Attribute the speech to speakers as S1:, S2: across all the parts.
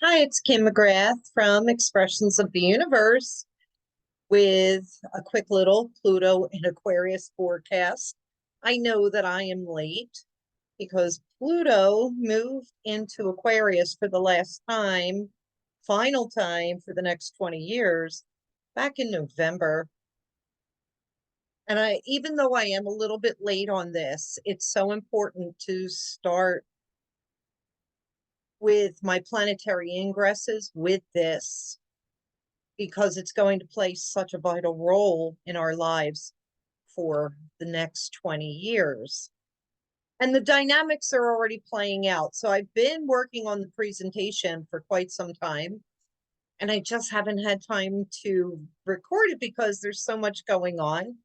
S1: Hi, it's Kim McGrath from Expressions of the Universe with a quick little Pluto and Aquarius forecast. I know that I am late because Pluto moved into Aquarius for the last time, final time for the next 20 years, back in November. And even though I am a little bit late on this, it's so important to start with my planetary ingresses with this because it's going to play such a vital role in our lives for the next 20 years. And the dynamics are already playing out. So I've been working on the presentation for quite some time, and I just haven't had time to record it because there's so much going on.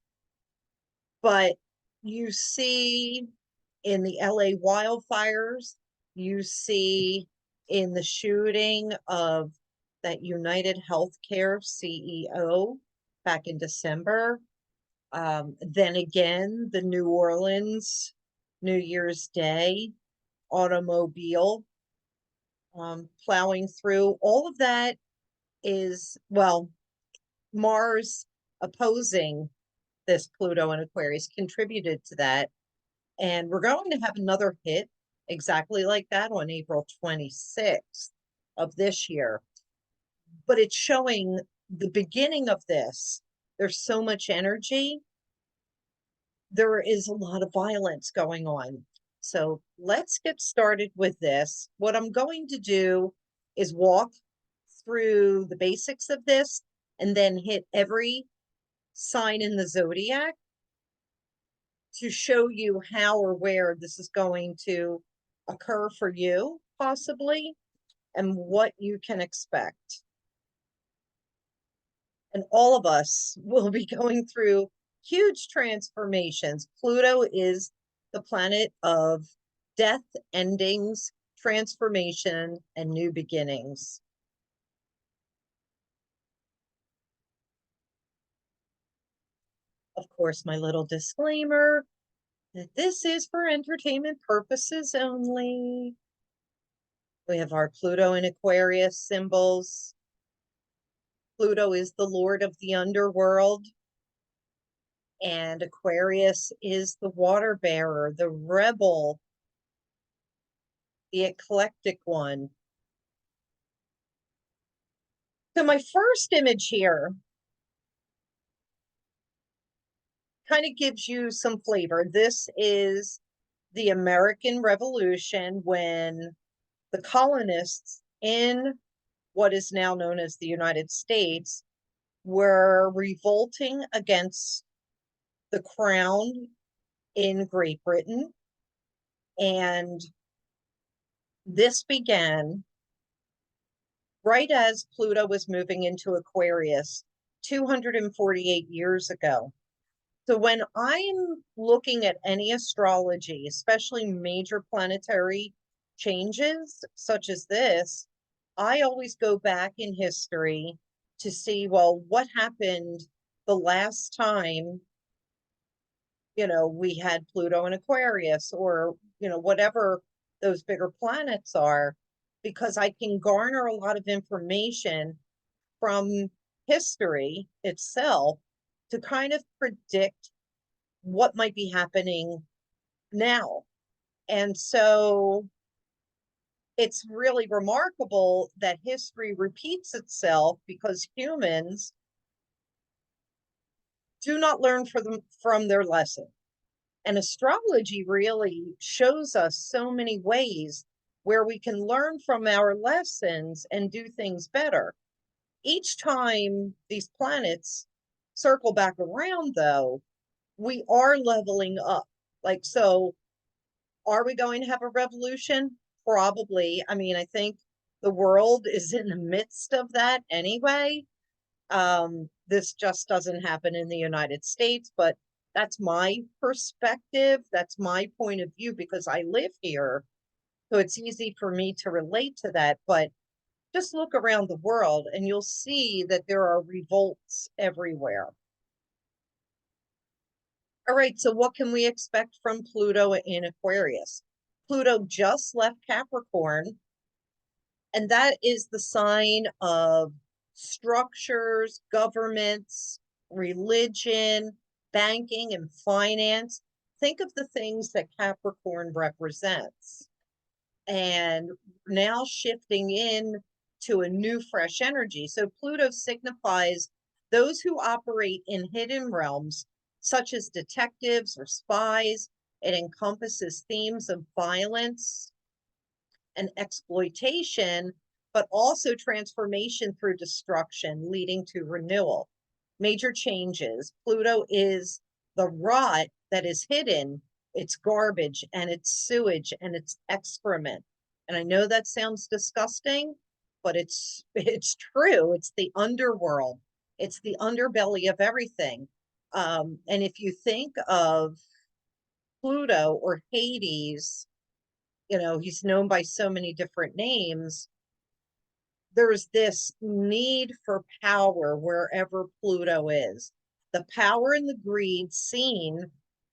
S1: But you see in the LA wildfires, you see in the shooting of that United Healthcare CEO back in December. Then again, the New Orleans New Year's Day automobile plowing through. All of that is, well, Mars opposing this Pluto and Aquarius contributed to that. And we're going to have another hit exactly like that on April 26th of this year. But it's showing the beginning of this. There's so much energy. There is a lot of violence going on. So let's get started with this. What I'm going to do is walk through the basics of this and then hit every sign in the zodiac to show you how or where this is going to occur for you, possibly, and what you can expect. And all of us will be going through huge transformations. Pluto is the planet of death, endings, transformation, and new beginnings. Of course, my little disclaimer that this is for entertainment purposes only. We have our Pluto and Aquarius symbols. Pluto is the lord of the underworld, and Aquarius is the water bearer, the rebel, the eclectic one. So my first image here kind of gives you some flavor. This is the American Revolution when the colonists in what is now known as the United States were revolting against the crown in Great Britain. And this began right as Pluto was moving into Aquarius 248 years ago. So when I'm looking at any astrology, especially major planetary changes such as this, I always go back in history to see, well, what happened the last time, we had Pluto and Aquarius or, whatever those bigger planets are, because I can garner a lot of information from history itself to kind of predict what might be happening now. And so it's really remarkable that history repeats itself because humans do not learn from their lesson. And astrology really shows us so many ways where we can learn from our lessons and do things better. Each time these planets circle back around, though, we are leveling up. Like, so are we going to have a revolution? Probably. I mean, I think the world is in the midst of that anyway. This just doesn't happen in the United States, but that's my perspective. That's my point of view because I live here. So it's easy for me to relate to that. But just look around the world and you'll see that there are revolts everywhere. All right, so what can we expect from Pluto in Aquarius? Pluto just left Capricorn And that is the sign of structures, governments, religion, banking, and finance. Think of the things that Capricorn represents. And now shifting in to a new fresh energy. So Pluto signifies those who operate in hidden realms, such as detectives or spies. It encompasses themes of violence and exploitation, but also transformation through destruction, leading to renewal. Major changes. Pluto is the rot that is hidden, it's garbage and it's sewage and it's excrement. And I know that sounds disgusting, but it's true. It's the underworld. It's the underbelly of everything. And if you think of Pluto or Hades, he's known by so many different names. There's this need for power wherever Pluto is. The power and the greed seen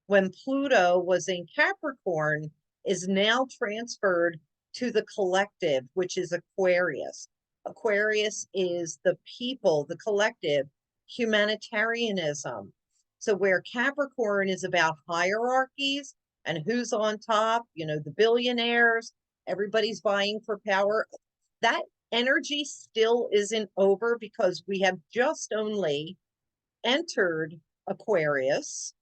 S1: when Pluto was in Capricorn is now transferred to the collective, which is Aquarius. Aquarius is the people, the collective, humanitarianism. So where Capricorn is about hierarchies and who's on top, the billionaires, everybody's vying for power. That energy still isn't over because we have just only entered Aquarius.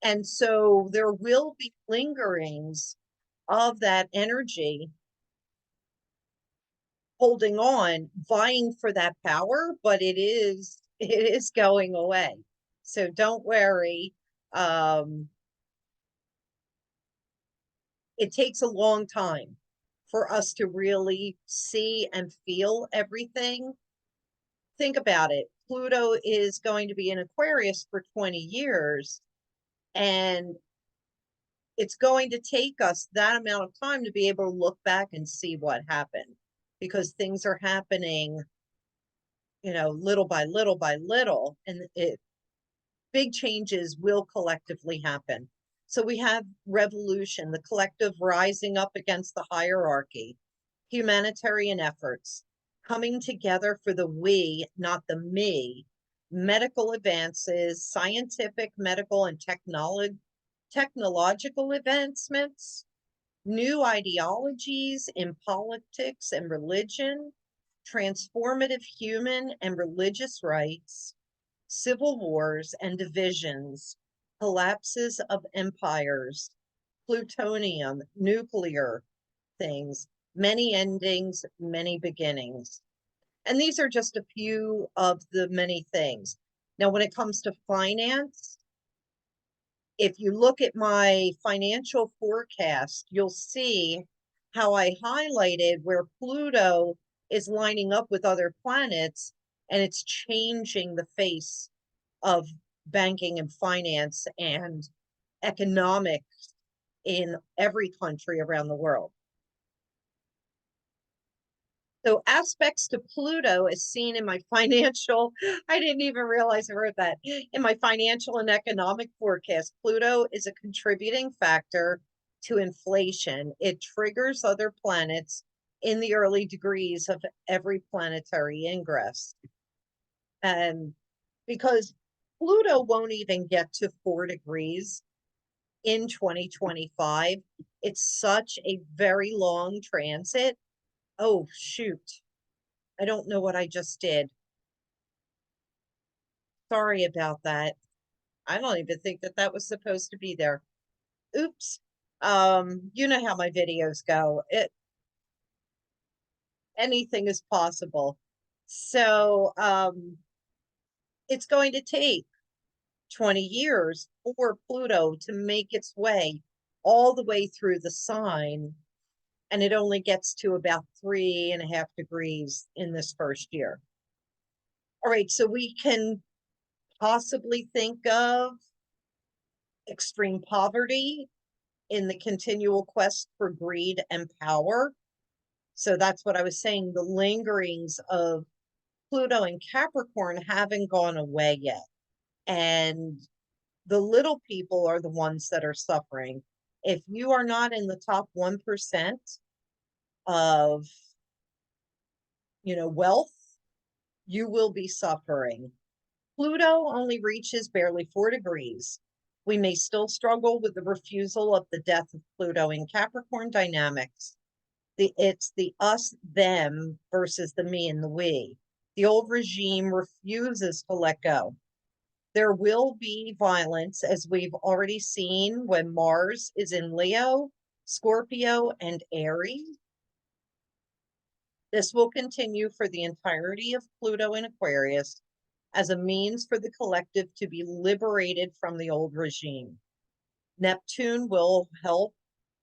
S1: And so there will be lingerings of that energy holding on, vying for that power, but it is going away. So don't worry. It takes a long time for us to really see and feel everything. Think about it. Pluto is going to be in Aquarius for 20 years, and it's going to take us that amount of time to be able to look back and see what happened, because things are happening, little by little by little, and big changes will collectively happen. So we have revolution, the collective rising up against the hierarchy, humanitarian efforts, coming together for the we, not the me, medical advances, scientific, medical, and technological advancements, new ideologies in politics and religion, transformative human and religious rights, civil wars and divisions, collapses of empires, plutonium, nuclear things, many endings, many beginnings. And these are just a few of the many things. Now, when it comes to finance, if you look at my financial forecast, you'll see how I highlighted where Pluto is lining up with other planets, and it's changing the face of banking and finance and economics in every country around the world. So aspects to Pluto is seen in my financial, I didn't even realize I wrote that. In my financial and economic forecast, Pluto is a contributing factor to inflation. It triggers other planets in the early degrees of every planetary ingress. And because Pluto won't even get to 4 degrees in 2025, it's such a very long transit. Oh, shoot. I don't know what I just did. Sorry about that. I don't even think that that was supposed to be there. Oops. You know how my videos go. Anything is possible. So, it's going to take 20 years for Pluto to make its way all the way through the sign, and it only gets to about 3.5 degrees in this first year. All right, so we can possibly think of extreme poverty in the continual quest for greed and power. So that's what I was saying. The lingerings of Pluto and Capricorn haven't gone away yet. And the little people are the ones that are suffering. If you are not in the top 1% of wealth, you will be suffering. Pluto only reaches barely 4 degrees. We may still struggle with the refusal of the death of Pluto in Capricorn dynamics. It's the us, them versus the me and the we. The old regime refuses to let go. There will be violence, as we've already seen when Mars is in Leo, Scorpio, and Aries. This will continue for the entirety of Pluto in Aquarius as a means for the collective to be liberated from the old regime. Neptune will help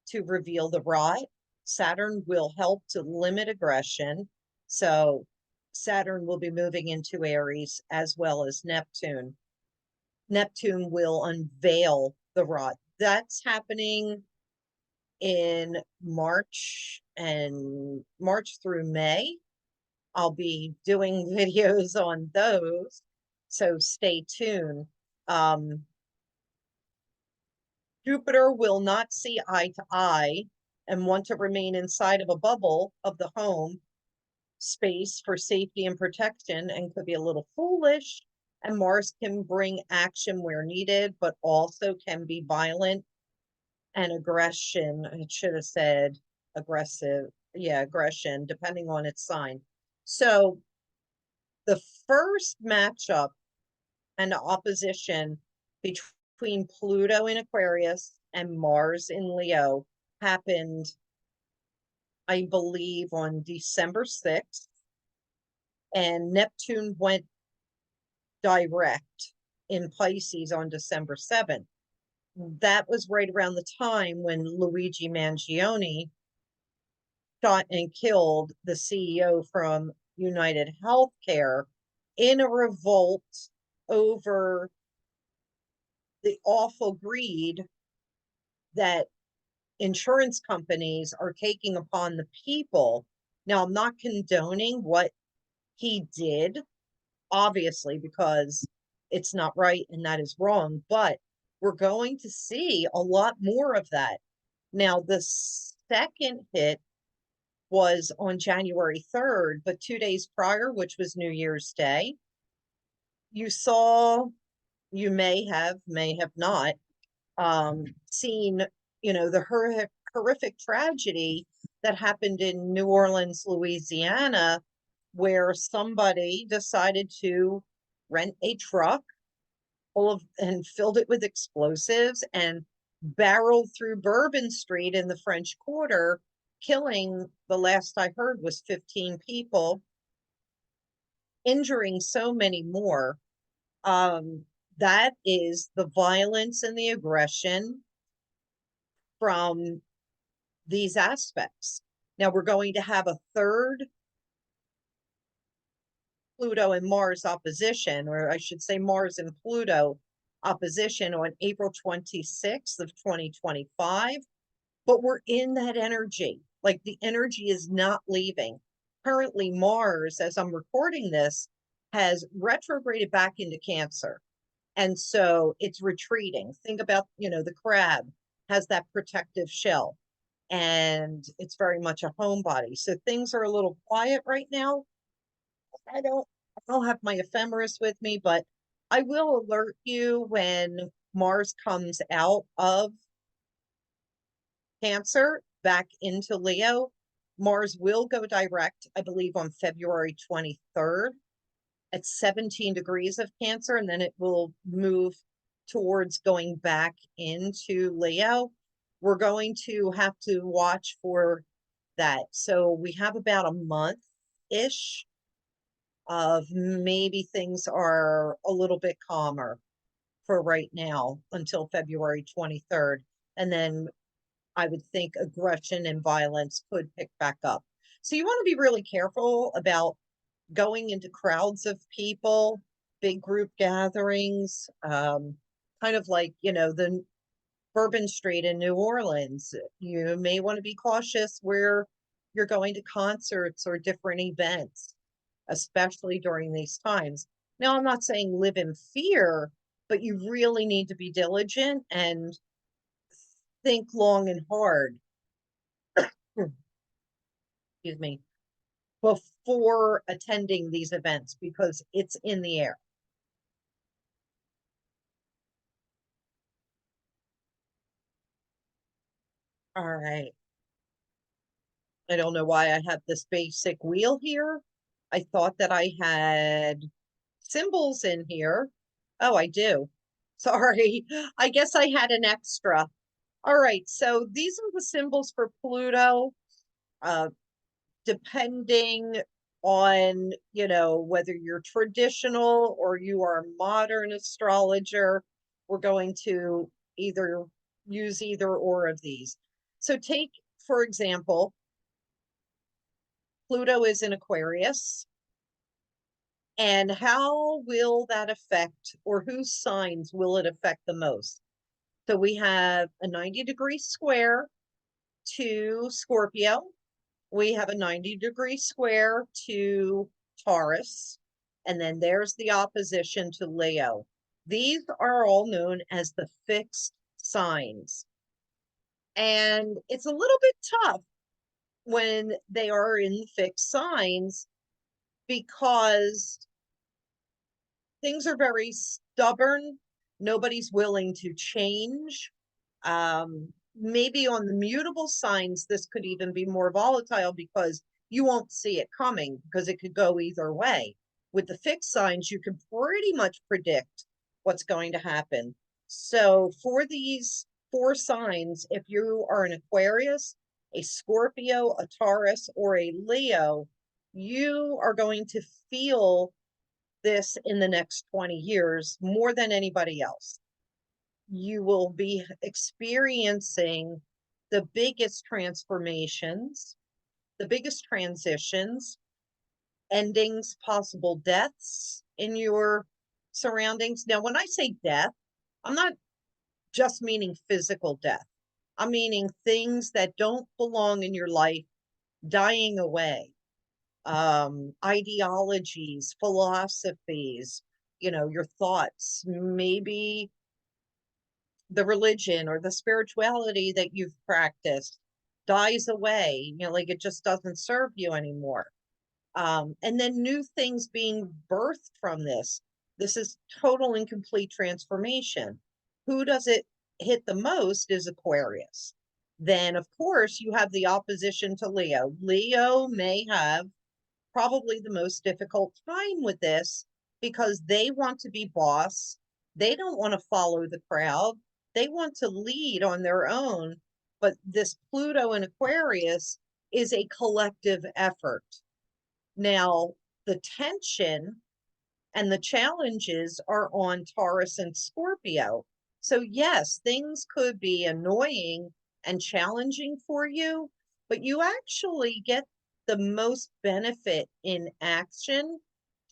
S1: to reveal the rot. Saturn will help to limit aggression. So Saturn will be moving into Aries as well as Neptune. Neptune will unveil the rot. That's happening in March through May. I'll be doing videos on those, so stay tuned. Jupiter will not see eye to eye and want to remain inside of a bubble of the home space for safety and protection, and could be a little foolish. And Mars can bring action where needed, but also can be violent and aggression. It should have said aggressive. Yeah, aggression, depending on its sign. So the first matchup and opposition between Pluto in Aquarius and Mars in Leo happened, I believe, on December 6th, and Neptune went direct in Pisces on December 7th. That was right around the time when Luigi Mangione shot and killed the CEO from United Healthcare in a revolt over the awful greed that insurance companies are taking upon the people. Now, I'm not condoning what he did, obviously, because it's not right and that is wrong, but we're going to see a lot more of that. Now, the second hit was on January 3rd, but 2 days prior, which was New Year's Day, you saw, you may have not, seen, the horrific tragedy that happened in New Orleans, Louisiana, where somebody decided to rent a truck full of and filled it with explosives and barreled through Bourbon Street in the French Quarter, killing, the last I heard, was 15 people, injuring so many more. That is the violence and the aggression from these aspects. Now we're going to have a third Pluto and Mars opposition, or I should say Mars and Pluto opposition, on April 26th of 2025. But we're in that energy. Like, the energy is not leaving. Currently, Mars, as I'm recording this, has retrograded back into Cancer. And so it's retreating. Think about, the crab has that protective shell, and it's very much a homebody. So things are a little quiet right now. I don't have my ephemeris with me, but I will alert you when Mars comes out of Cancer back into Leo. Mars will go direct, I believe, on February 23rd at 17 degrees of Cancer, and then it will move towards going back into Leo. We're going to have to watch for that. So we have about a month-ish of maybe things are a little bit calmer for right now until February 23rd. And then I would think aggression and violence could pick back up. So you want to be really careful about going into crowds of people, big group gatherings, kind of like, the Bourbon Street in New Orleans. You may want to be cautious where you're going to concerts or different events, especially during these times. Now, I'm not saying live in fear, but you really need to be diligent and think long and hard. Excuse me. before attending these events because it's in the air. All right. I don't know why I have this basic wheel here. I thought that I had symbols in here. Oh, I do. Sorry. I guess I had an extra. All right. So these are the symbols for Pluto. Uh, Depending on, whether you're traditional or you are a modern astrologer, we're going to either use either or of these. So take, for example, Pluto is in Aquarius. And how will that affect, or whose signs will it affect the most? So we have a 90-degree square to Scorpio. We have a 90-degree square to Taurus. And then there's the opposition to Leo. These are all known as the fixed signs. And it's a little bit tough when they are in fixed signs because things are very stubborn. Nobody's willing to change. Maybe on the mutable signs, this could even be more volatile because you won't see it coming because it could go either way. With the fixed signs, you can pretty much predict what's going to happen. So for these four signs, if you are an Aquarius, a Scorpio, a Taurus, or a Leo, you are going to feel this in the next 20 years more than anybody else. You will be experiencing the biggest transformations, the biggest transitions, endings, possible deaths in your surroundings. Now, when I say death, I'm not just meaning physical death. I'm meaning things that don't belong in your life dying away. Ideologies, philosophies, your thoughts, maybe the religion or the spirituality that you've practiced dies away, like it just doesn't serve you anymore. And then new things being birthed from this. This is total and complete transformation. Who does it hit the most is Aquarius. Then, of course, you have the opposition to Leo. Leo may have probably the most difficult time with this because they want to be boss. They don't want to follow the crowd. They want to lead on their own. But this Pluto in Aquarius is a collective effort. Now, the tension and the challenges are on Taurus and Scorpio. So, yes, things could be annoying and challenging for you, but you actually get the most benefit in action,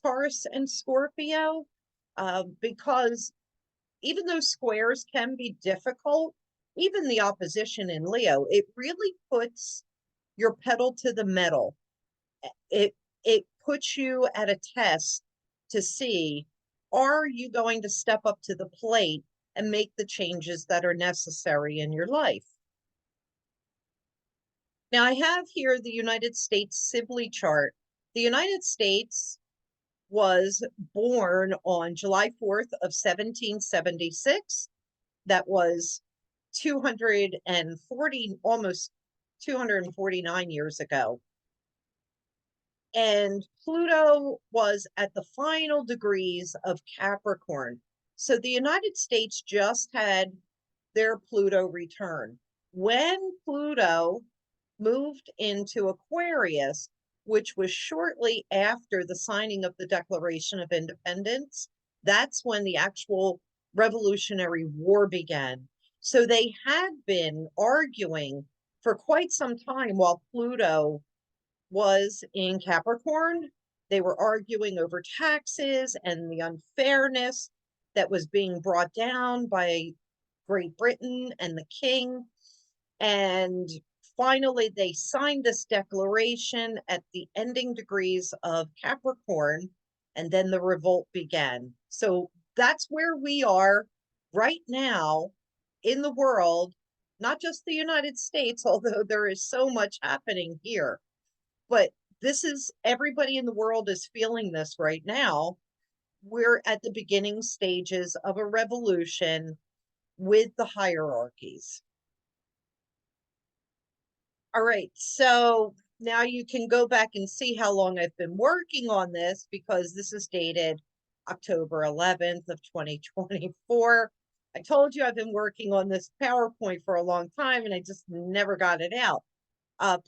S1: Taurus and Scorpio, because even though squares can be difficult, even the opposition in Leo, it really puts your pedal to the metal. It it puts you at a test to see, are you going to step up to the plate and make the changes that are necessary in your life? Now, I have here the United States Sibley chart. The United States was born on July 4th of 1776. That was 240, almost 249 years ago. And Pluto was at the final degrees of Capricorn. So the United States just had their Pluto return. When Pluto moved into Aquarius, which was shortly after the signing of the Declaration of Independence, that's when the actual Revolutionary War began. So they had been arguing for quite some time while Pluto was in Capricorn. They were arguing over taxes and the unfairness that was being brought down by Great Britain and the king. And finally, they signed this declaration at the ending degrees of Capricorn, and then the revolt began. So that's where we are right now in the world, not just the United States, although there is so much happening here. But this is, everybody in the world is feeling this right now. We're at the beginning stages of a revolution with the hierarchies. All right, so now you can go back and see how long I've been working on this, because this is dated October 11th of 2024. I told you I've been working on this PowerPoint for a long time and I just never got it out.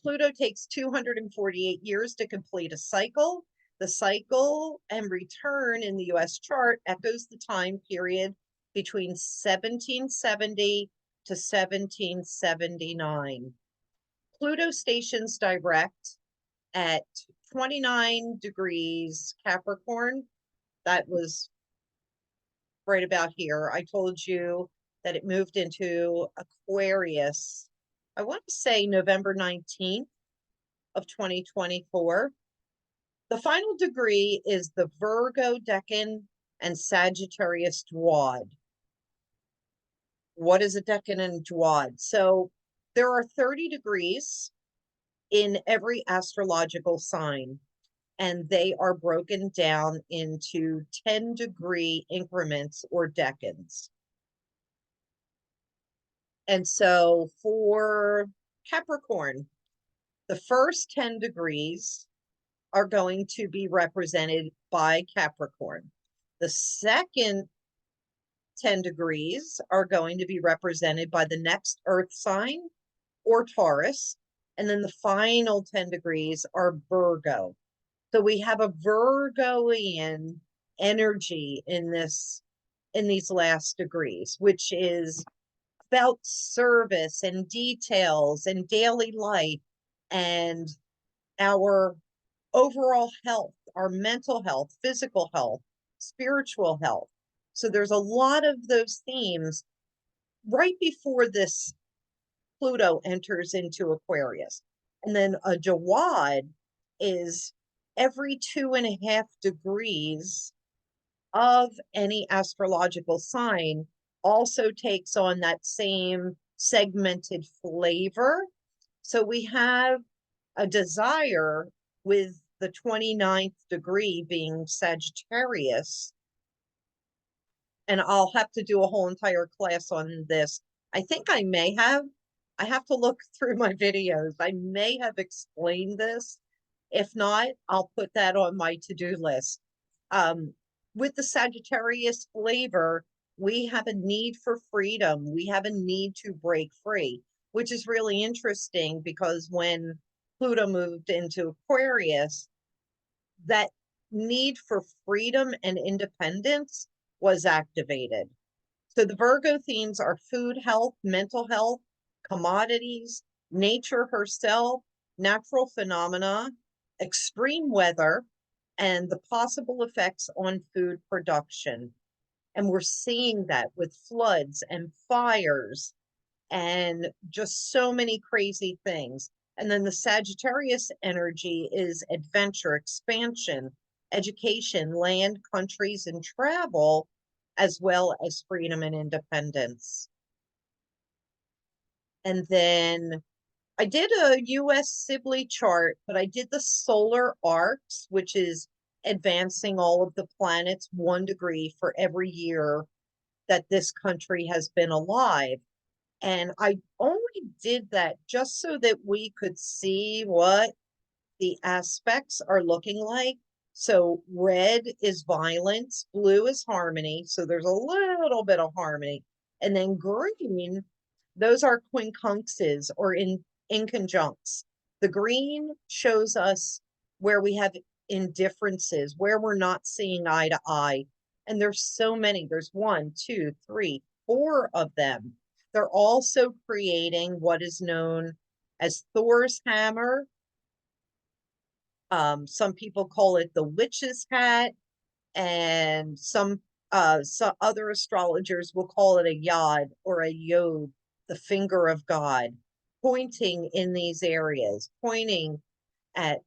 S1: Pluto takes 248 years to complete a cycle. The cycle and return in the US chart echoes the time period between 1770 to 1779. Pluto stations direct at 29 degrees Capricorn. That was right about here. I told you that it moved into Aquarius, I want to say November 19th of 2024. The final degree is the Virgo Decan and Sagittarius Dwad. What is a Decan and Dwad? So there are 30 degrees in every astrological sign, and they are broken down into 10-degree increments or decans. And so for Capricorn, the first 10 degrees are going to be represented by Capricorn. The second 10 degrees are going to be represented by the next Earth sign or Taurus. And then the final 10 degrees are Virgo. So we have a Virgoian energy in these last degrees, which is about service and details and daily life and our overall health, our mental health, physical health, spiritual health. So there's a lot of those themes right before this Pluto enters into Aquarius. And then a Jawad is every 2.5 degrees of any astrological sign also takes on that same segmented flavor. So we have a desire with the 29th degree being Sagittarius. And I'll have to do a whole entire class on this. I think I have to look through my videos. I may have explained this. If not, I'll put that on my to-do list. With the Sagittarius flavor, we have a need for freedom. We have a need to break free, which is really interesting because when Pluto moved into Aquarius, that need for freedom and independence was activated. So the Virgo themes are food, health, mental health, commodities, nature herself, natural phenomena, extreme weather, and the possible effects on food production. And we're seeing that with floods and fires and just so many crazy things. And then the Sagittarius energy is adventure, expansion, education, land, countries, and travel, as well as freedom and independence. And then I did a US Sibley chart, but I did the solar arcs, which is advancing all of the planets 1 degree for every year that this country has been alive. And I only did that just so that we could see what the aspects are looking like. So red is violence, blue is harmony. So there's a little bit of harmony. And then green, those are quincunxes or in conjuncts. The green shows us where we have indifferences, where we're not seeing eye to eye. And there's so many. There's 1, 2, 3, 4 of them. They're also creating what is known as Thor's hammer. Some people call it the witch's hat, and some other astrologers will call it a yod or a yod, the finger of God, pointing in these areas, pointing at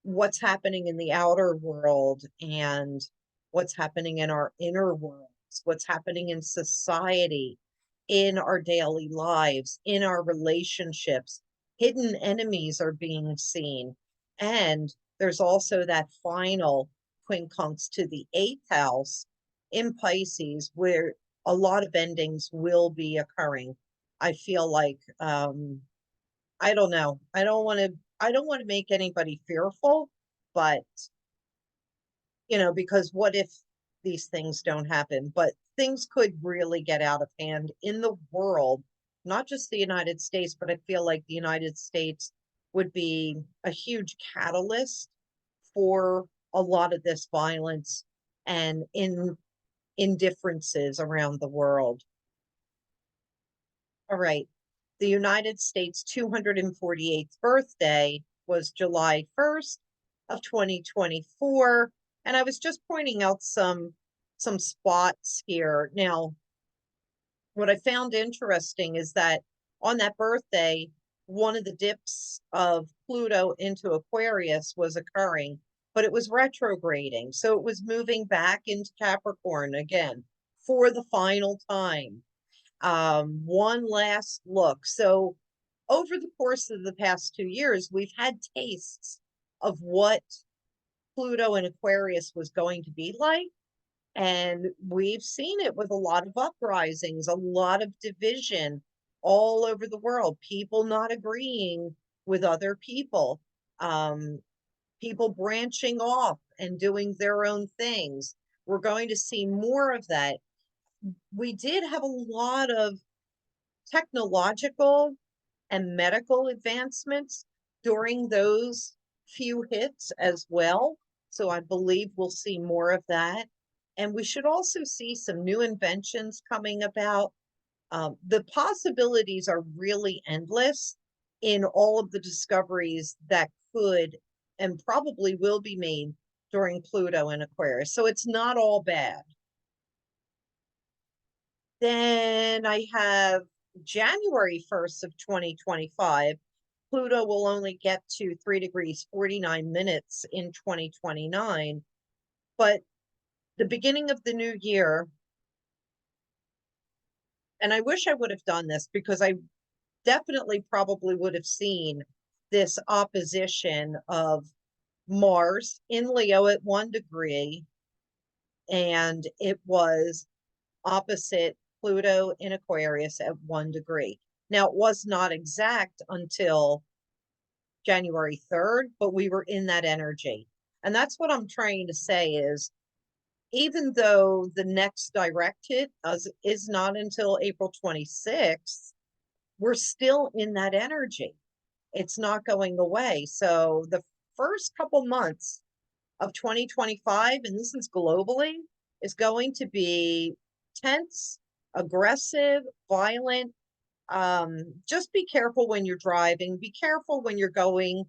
S1: what's happening in the outer world and what's happening in our inner worlds, what's happening in society, in our daily lives, in our relationships. Hidden enemies are being seen. And there's also that final quincunx to the eighth house in Pisces, where a lot of endings will be occurring. I feel like I don't know. I don't want to make anybody fearful, but because what if these things don't happen? But things could really get out of hand in the world, not just the United States, but I feel like the United States would be a huge catalyst for a lot of this violence and indifferences around the world. All right. The United States 248th birthday was July 1st of 2024. And I was just pointing out some spots here. Now, what I found interesting is that on that birthday, one of the dips of Pluto into Aquarius was occurring, but it was retrograding. So it was moving back into Capricorn again for the final time. One last look. So over the course of the past 2 years, we've had tastes of what Pluto and Aquarius was going to be like. And we've seen it with a lot of uprisings, a lot of division all over the world, people not agreeing with other people, um, people branching off and doing their own things. We're going to see more of that. We did have a lot of technological and medical advancements during those few hits as well. So I believe we'll see more of that. And we should also see some new inventions coming about. The possibilities are really endless in all of the discoveries that could and probably will be made during Pluto and Aquarius. So it's not all bad. Then I have January 1st of 2025. Pluto will only get to 3 degrees 49 minutes in 2029. But the beginning of the new year, and I wish I would have done this because I definitely probably would have seen this opposition of Mars in Leo at 1 degree, and it was opposite Pluto in Aquarius at 1 degree. Now, it was not exact until January 3rd, but we were in that energy. And that's what I'm trying to say is, even though the next direct hit is not until April 26th, we're still in that energy. It's not going away. So the first couple months of 2025, and this is globally, is going to be tense, aggressive, violent. Just be careful when you're driving. Be careful when you're going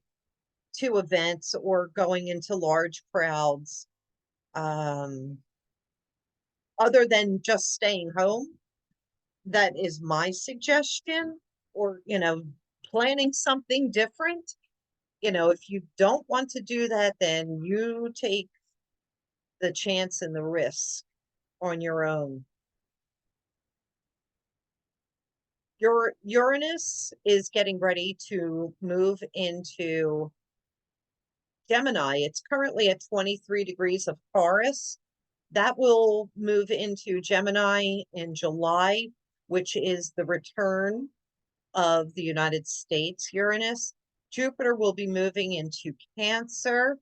S1: to events or going into large crowds. Other than just staying home, that is my suggestion, or, planning something different. If you don't want to do that, then you take the chance and the risk on your own. Your Uranus is getting ready to move into Gemini. It's currently at 23 degrees of Taurus. That will move into Gemini in July, which is the return of the United States Uranus. Jupiter will be moving into Cancer.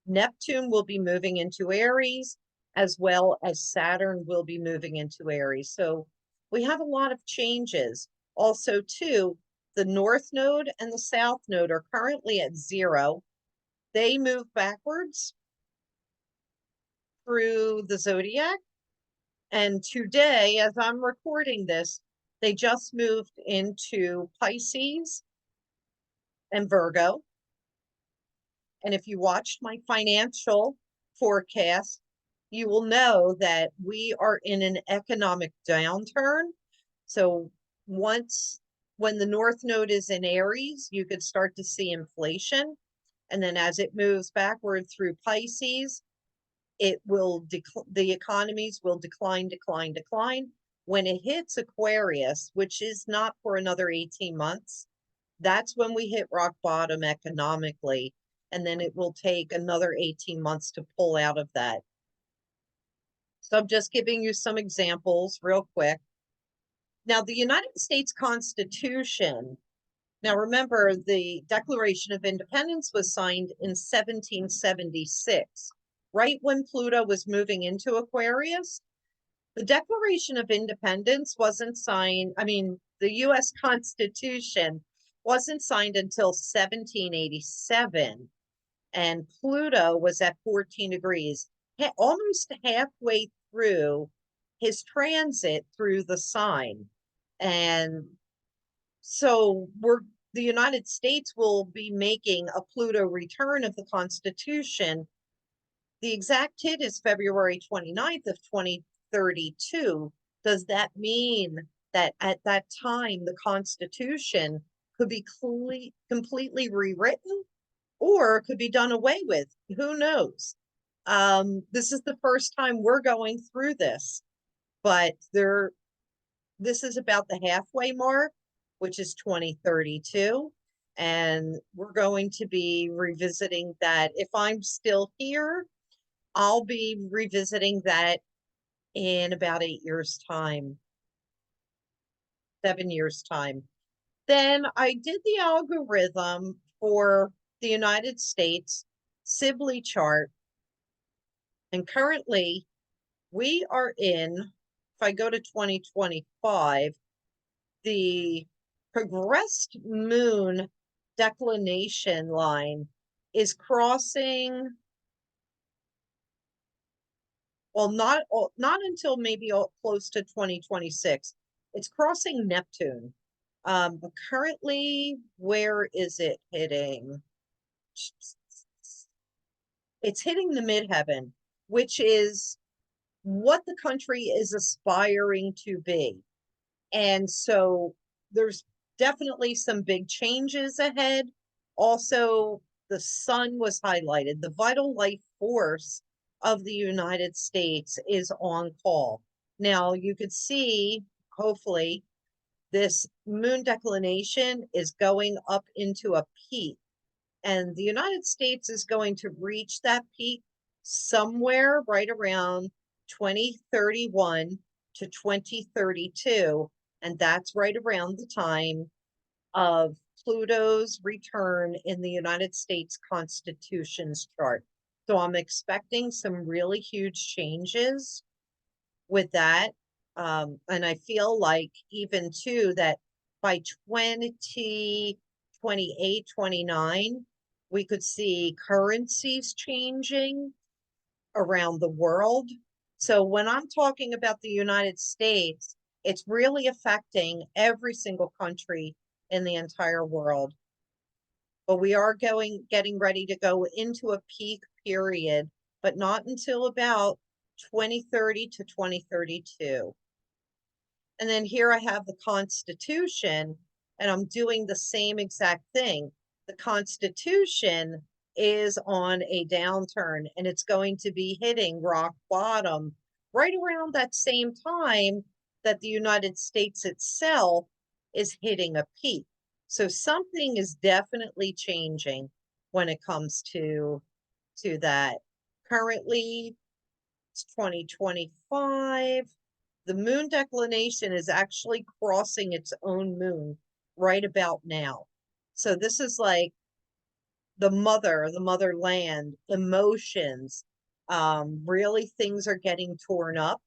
S1: Neptune will be moving into Aries, as well as Saturn will be moving into Aries. So we have a lot of changes. Also, too, the North Node and the South Node are currently at 0. They move backwards through the Zodiac. And today, as I'm recording this, they just moved into Pisces and Virgo. And if you watched my financial forecast, you will know that we are in an economic downturn. So when the North Node is in Aries, you could start to see inflation. And then as it moves backward through Pisces, the economies will decline. When it hits Aquarius, which is not for another 18 months, That's when we hit rock bottom economically, and then it will take another 18 months to pull out of that. So I'm just giving you some examples real quick. Now, the United States Constitution, now remember, the Declaration of Independence was signed in 1776, right when Pluto was moving into Aquarius. The Declaration of Independence wasn't signed, I mean, the US Constitution wasn't signed until 1787, and Pluto was at 14 degrees, almost halfway through his transit through the sign. And so the United States will be making a Pluto return of the Constitution. The exact hit is February 29th of 2032. Does that mean that at that time the Constitution could be completely rewritten, or could be done away with? Who knows? This is the first time we're going through this, but this is about the halfway mark, which is 2032. And we're going to be revisiting that. If I'm still here, I'll be revisiting that in about 8 years' time, 7 years' time. Then I did the algorithm for the United States Sibley chart. And currently we are in, if I go to 2025, the progressed moon declination line is crossing, well, not until maybe close to 2026. It's crossing Neptune. But currently, where is it hitting? It's hitting the midheaven, which is what the country is aspiring to be. And so there's definitely some big changes ahead. Also, the sun was highlighted. The vital life force of the United States is on call. Now, you could see, hopefully, this moon declination is going up into a peak. And the United States is going to reach that peak somewhere right around 2031 to 2032. And that's right around the time of Pluto's return in the United States Constitution's chart. So I'm expecting some really huge changes with that. And I feel like even too that by 2028, 29, we could see currencies changing around the world. So when I'm talking about the United States, it's really affecting every single country in the entire world. But we are getting ready to go into a peak period, but not until about 2030 to 2032. And then here I have the Constitution, and I'm doing the same exact thing. The Constitution is on a downturn, and it's going to be hitting rock bottom right around that same time that the United States itself is hitting a peak. So something is definitely changing when it comes to that. Currently, it's 2025. The moon declination is actually crossing its own moon right about now. So this is like the motherland, emotions. Really, things are getting torn up,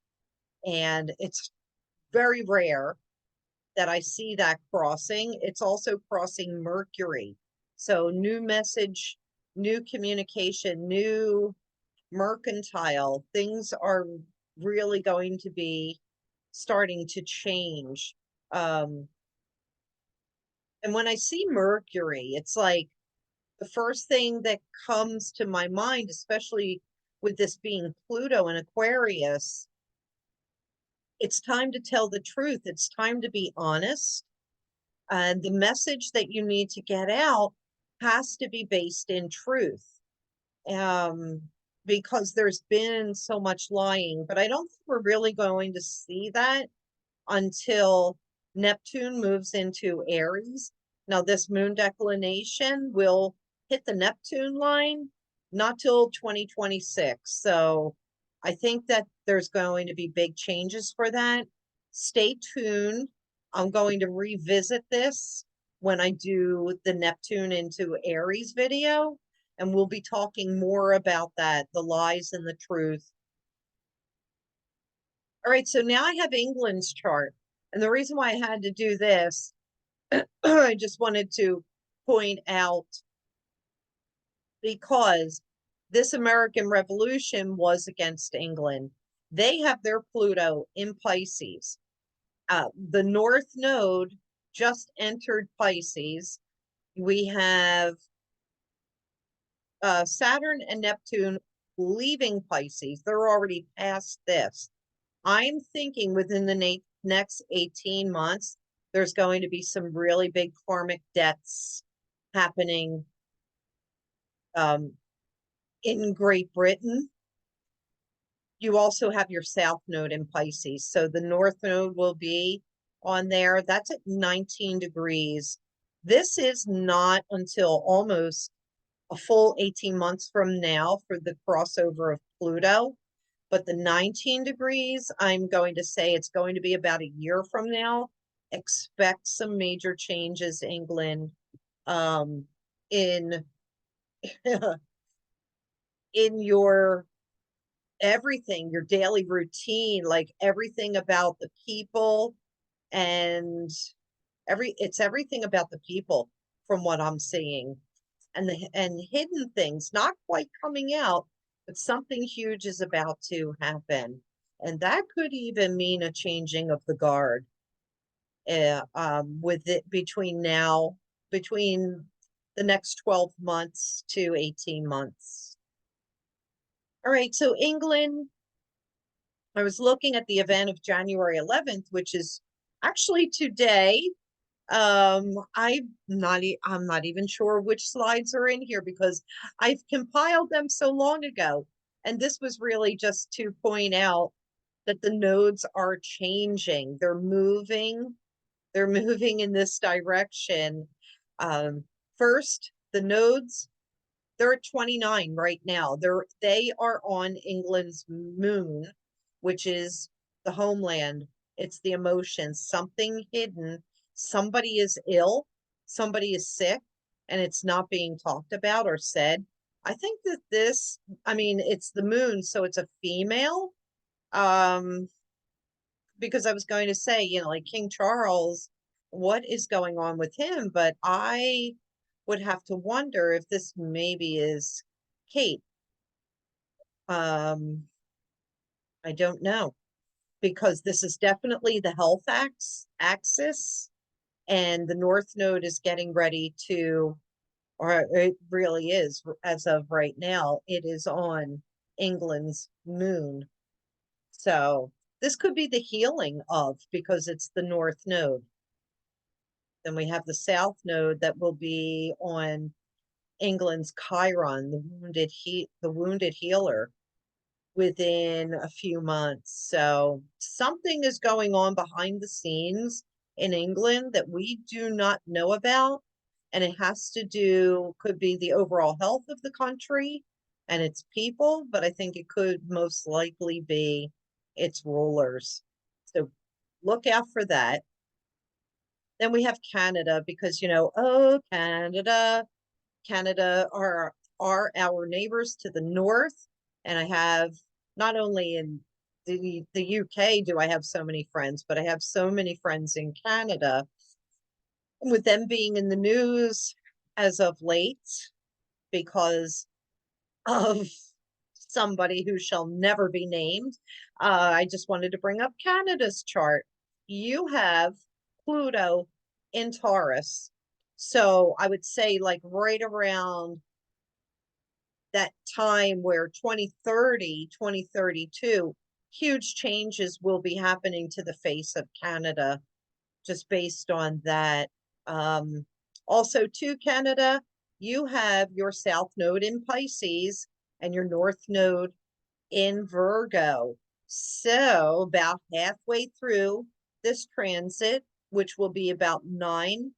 S1: and it's very rare that I see that crossing. It's also crossing Mercury. So new message, new communication, new mercantile, things are really going to be starting to change. And when I see Mercury, it's like the first thing that comes to my mind, especially with this being Pluto and Aquarius, it's time to tell the truth. It's time to be honest. And the message that you need to get out has to be based in truth. Because there's been so much lying, but I don't think we're really going to see that until Neptune moves into Aries. Now, this moon declination will hit the Neptune line not till 2026. So I think that there's going to be big changes for that. Stay tuned. I'm going to revisit this when I do the Neptune into Aries video, and we'll be talking more about that, the lies and the truth. All right, so now I have England's chart. And the reason why I had to do this, I just wanted to point out, because this American Revolution was against England. They have their Pluto in Pisces. The North Node just entered Pisces. We have Saturn and Neptune leaving Pisces. They're already past this. I'm thinking within the next 18 months, there's going to be some really big karmic debts happening in Great Britain. You also have your South Node in Pisces. So the North Node will be on there. That's at 19 degrees. This is not until almost a full 18 months from now for the crossover of Pluto. But the 19 degrees, I'm going to say it's going to be about a year from now. Expect some major changes, England, in in your everything, your daily routine, like everything about the people, and it's everything about the people from what I'm seeing. And hidden things not quite coming out, but something huge is about to happen. And that could even mean a changing of the guard with it between the next 12 months to 18 months. All right, so England, I was looking at the event of January 11th, which is actually today. I'm not even sure which slides are in here because I've compiled them so long ago. And this was really just to point out that the nodes are changing. They're moving in this direction. First, the nodes, they're at 29 right now. They are on England's moon, which is the homeland. It's the emotions, something hidden. Somebody is ill, somebody is sick, and it's not being talked about or said. I think that it's the moon, so it's a female. Because I was going to say, like King Charles, what is going on with him? But I would have to wonder if this maybe is Kate. I don't know, because this is definitely the health axis, and the North Node is getting ready to, or it really is, as of right now, it is on England's moon. So this could be the healing of, because it's the North Node. Then we have the South Node that will be on England's Chiron, the wounded healer, within a few months. So something is going on behind the scenes in England that we do not know about. And it could be the overall health of the country and its people, but I think it could most likely be its rulers. So look out for that. Then we have Canada, because, Canada are our neighbors to the north. And I have, not only in the UK do I have so many friends, but I have so many friends in Canada. With them being in the news as of late because of somebody who shall never be named, I just wanted to bring up Canada's chart. You have Pluto in Taurus. So I would say, like, right around that time where 2030, 2032, huge changes will be happening to the face of Canada just based on that. Also, to Canada, you have your South Node in Pisces and your North Node in Virgo. So about halfway through this transit, which will be about 9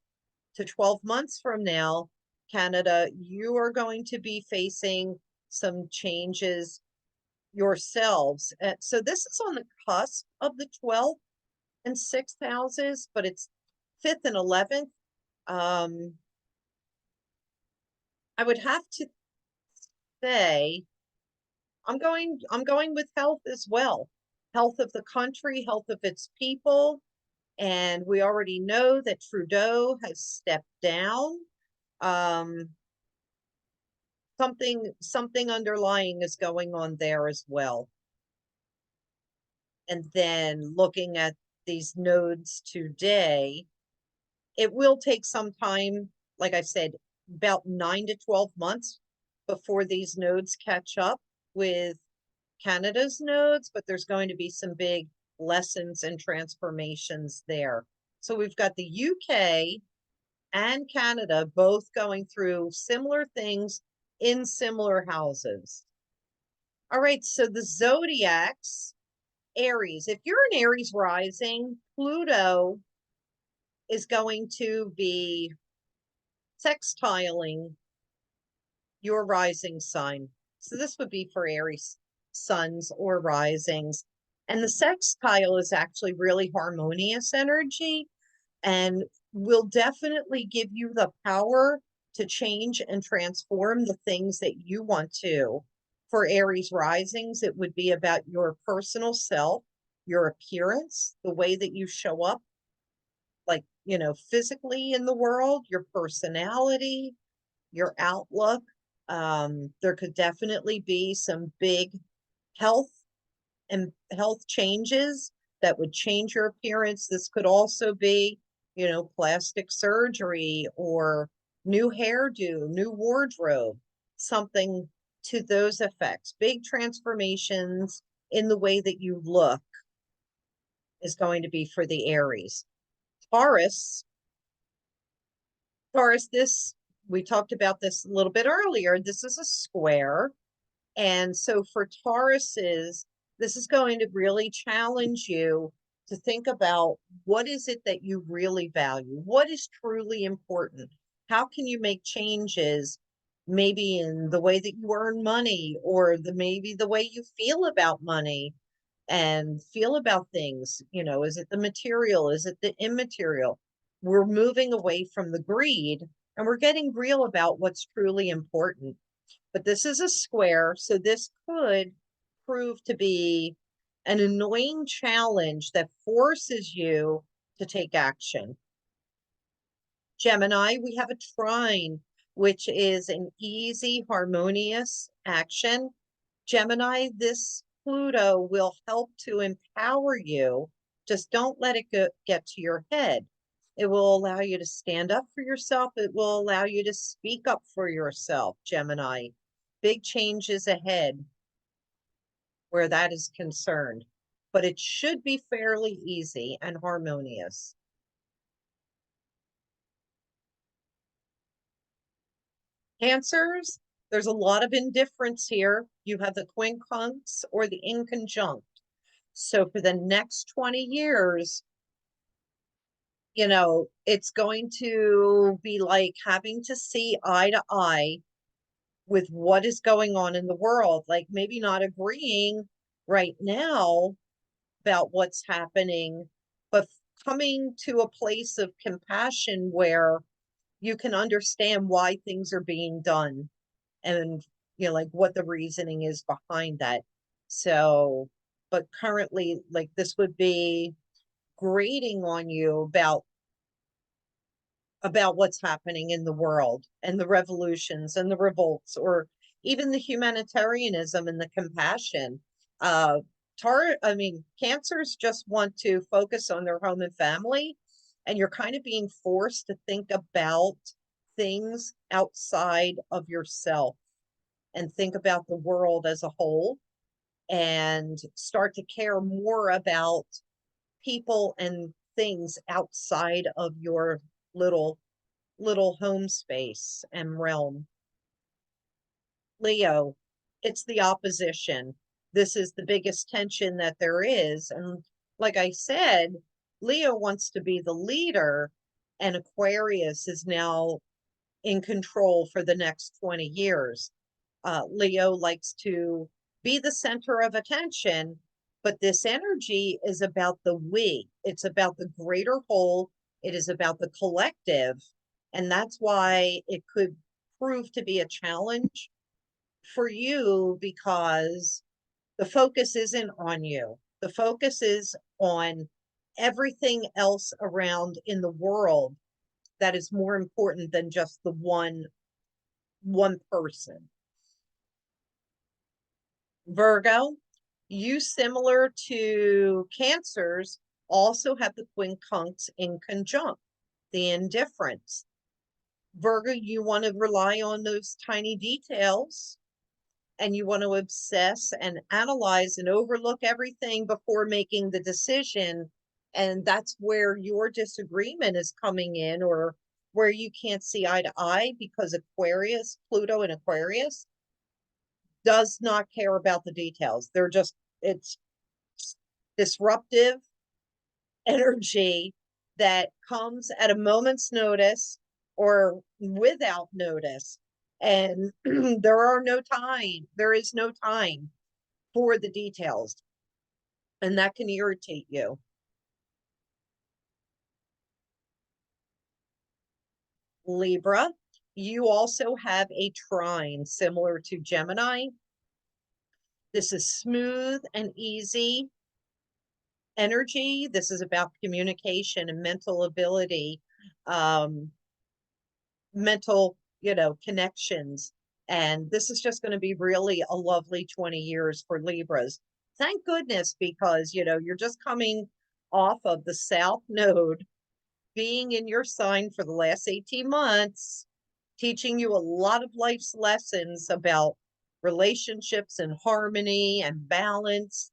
S1: to 12 months from now, Canada, you are going to be facing some changes yourselves. So this is on the cusp of the 12th and 6th houses, but it's 5th and 11th. I would have to say I'm going with health as well. Health of the country, health of its people. And we already know that Trudeau has stepped down. Um, something underlying is going on there as well. And then looking at these nodes today, it will take some time, like I said, about 9 to 12 months before these nodes catch up with Canada's nodes, but there's going to be some big lessons and transformations there. So we've got the UK and Canada both going through similar things in similar houses. All right, so the zodiacs, Aries. If you're an Aries rising, Pluto is going to be sextiling your rising sign. So this would be for Aries suns or risings. And the sextile is actually really harmonious energy and will definitely give you the power to change and transform the things that you want to. For Aries risings, it would be about your personal self, your appearance, the way that you show up, like, physically in the world, your personality, your outlook. There could definitely be some big health and health changes that would change your appearance. This could also be, plastic surgery or new hairdo, new wardrobe, something to those effects. Big transformations in the way that you look is going to be for the Aries. Taurus, this, we talked about this a little bit earlier. This is a square. And so for Tauruses, this is going to really challenge you to think about what is it that you really value? What is truly important? How can you make changes maybe in the way that you earn money or maybe the way you feel about money and feel about things? Is it the material? Is it the immaterial? We're moving away from the greed and we're getting real about what's truly important. But this is a square, so this could prove to be an annoying challenge that forces you to take action. Gemini, we have a trine, which is an easy, harmonious action. Gemini, this Pluto will help to empower you. Just don't let it get to your head. It will allow you to stand up for yourself. It will allow you to speak up for yourself, Gemini. Big changes ahead where that is concerned, but it should be fairly easy and harmonious. Cancers, there's a lot of indifference here. You have the quincunx or the inconjunct. So for the next 20 years, it's going to be like having to see eye to eye with what is going on in the world, like maybe not agreeing right now about what's happening, but coming to a place of compassion where you can understand why things are being done and, like what the reasoning is behind that. So, but currently, like this would be grating on you about what's happening in the world and the revolutions and the revolts, or even the humanitarianism and the compassion. Uh, Cancers just want to focus on their home and family, and you're kind of being forced to think about things outside of yourself and think about the world as a whole and start to care more about people and things outside of your little home space and realm. Leo, it's the opposition. This is the biggest tension that there is. And like I said, Leo wants to be the leader, and Aquarius is now in control for the next 20 years. Leo likes to be the center of attention, but this energy is about the we. It's about the greater whole. It is about the collective. And that's why it could prove to be a challenge for you, because the focus isn't on you. The focus is on everything else around in the world that is more important than just the one person. Virgo, you, similar to Cancers, also have the quincunx in conjunct, the indifference. Virgo, you want to rely on those tiny details, and you want to obsess and analyze and overlook everything before making the decision. And that's where your disagreement is coming in, or where you can't see eye to eye, because Aquarius, Pluto in Aquarius, does not care about the details. They're just, it's disruptive energy that comes at a moment's notice or without notice. And there is no time for the details. And that can irritate you. Libra, you also have a trine similar to Gemini. This is smooth and easy energy. This is about communication and mental ability, mental, connections. And this is just going to be really a lovely 20 years for Libras. Thank goodness, because, you're just coming off of the South Node being in your sign for the last 18 months, teaching you a lot of life's lessons about relationships and harmony and balance.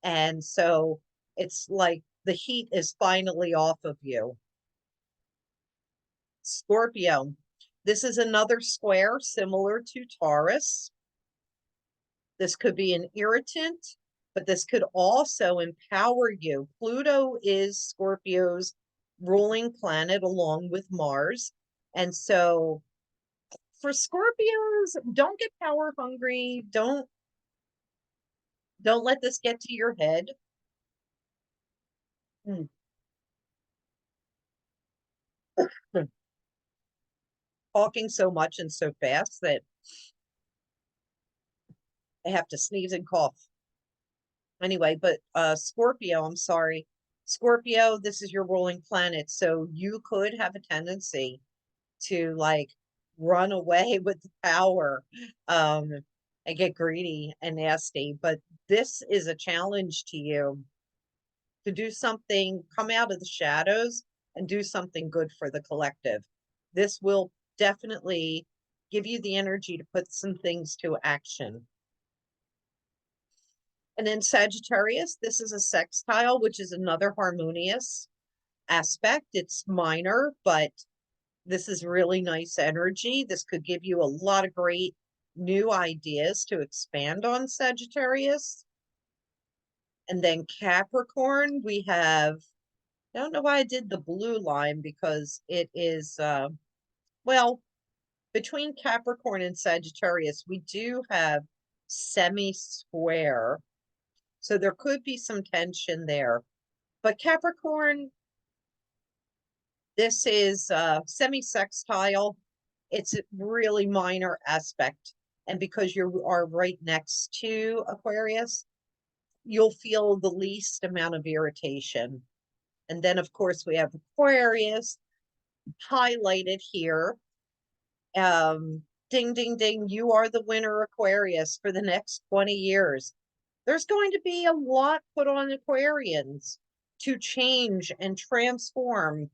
S1: And so it's like the heat is finally off of you. Scorpio, this is another square similar to Taurus. This could be an irritant, but this could also empower you. Pluto is Scorpio's ruling planet along with Mars. And so for Scorpios, don't get power hungry. Don't let this get to your head. Hmm. Talking so much and so fast that I have to sneeze and cough. Anyway, but Scorpio, I'm sorry. Scorpio, this is your ruling planet. So you could have a tendency to like run away with the power, and get greedy and nasty. But this is a challenge to you to do something, come out of the shadows and do something good for the collective. This will definitely give you the energy to put some things to action. And then Sagittarius, this is a sextile, which is another harmonious aspect. It's minor, but this is really nice energy. This could give you a lot of great new ideas to expand on, Sagittarius. And then Capricorn, we have, I don't know why I did the blue line, because it is, well, between Capricorn and Sagittarius, we do have semi-square. So there could be some tension there. But Capricorn, this is semi-sextile. It's a really minor aspect. And because you are right next to Aquarius, you'll feel the least amount of irritation. And then, of course, we have Aquarius highlighted here. Ding, ding, ding. You are the winner, Aquarius, for the next 20 years. There's going to be a lot put on Aquarians to change and transform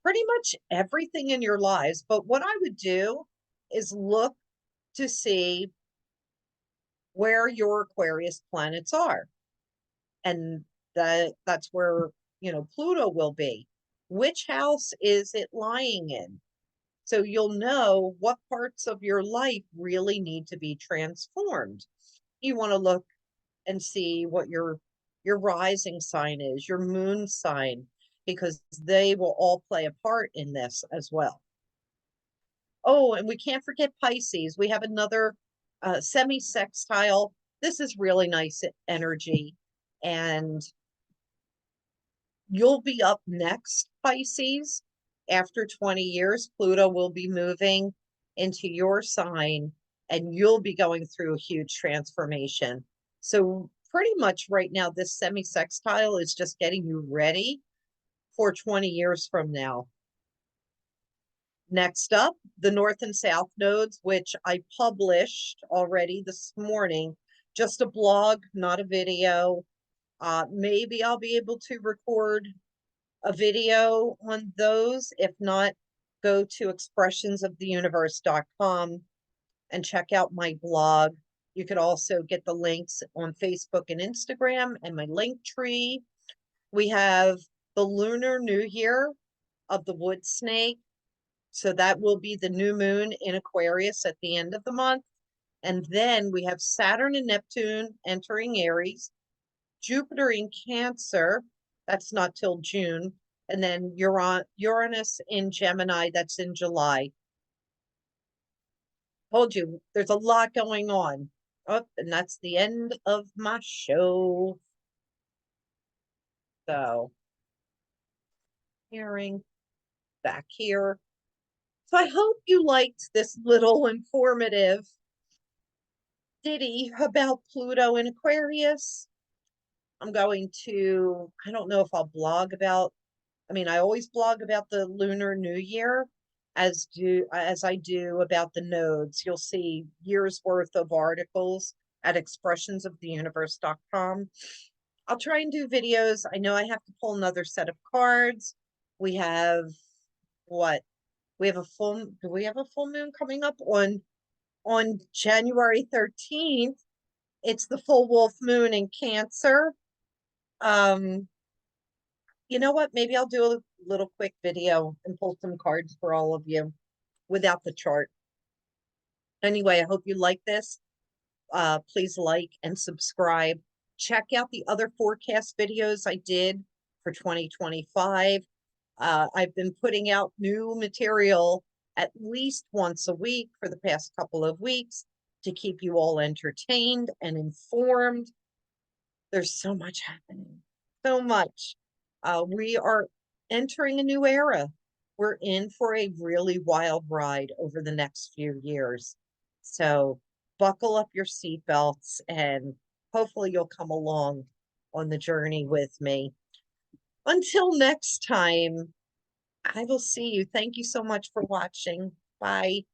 S1: pretty much everything in your lives. But what I would do is look to see where your Aquarius planets are. And that's where, Pluto will be. Which house is it lying in? So you'll know what parts of your life really need to be transformed. You want to look and see what your rising sign is, your moon sign. because they will all play a part in this as well. Oh, and we can't forget Pisces. We have another semi-sextile. This is really nice energy. And you'll be up next, Pisces. After 20 years, Pluto will be moving into your sign and you'll be going through a huge transformation. So pretty much right now, this semi-sextile is just getting you ready for 20 years from now. Next up, the North and South nodes, which I published already this morning, just a blog, not a video. Maybe I'll be able to record a video on those. If not, go to expressionsoftheuniverse.com and check out my blog. You could also get the links on Facebook and Instagram and my link tree. We have the lunar new year of the wood snake. So that will be the new moon in Aquarius at the end of the month. And then we have Saturn and Neptune entering Aries, Jupiter in Cancer. That's not till June. And then Uranus in Gemini. That's in July. Told you, there's a lot going on. Oh, and that's the end of my show. So, hearing back here. So I hope you liked this little informative ditty about Pluto in Aquarius. I'm going to, I don't know if I'll blog about, I always blog about the Lunar New Year as I do about the nodes. You'll see years worth of articles at expressionsoftheuniverse.com. I'll try and do videos. I know I have to pull another set of cards. We have what? We have do we have a full moon coming up on January 13th? It's the full wolf moon in Cancer. You know what? Maybe I'll do a little quick video and pull some cards for all of you without the chart. Anyway, I hope you like this. Please like and subscribe. Check out the other forecast videos I did for 2025. I've been putting out new material at least once a week for the past couple of weeks to keep you all entertained and informed. There's so much happening, so much. We are entering a new era. We're in for a really wild ride over the next few years. So buckle up your seatbelts and hopefully you'll come along on the journey with me. Until next time, I will see you. Thank you so much for watching. Bye.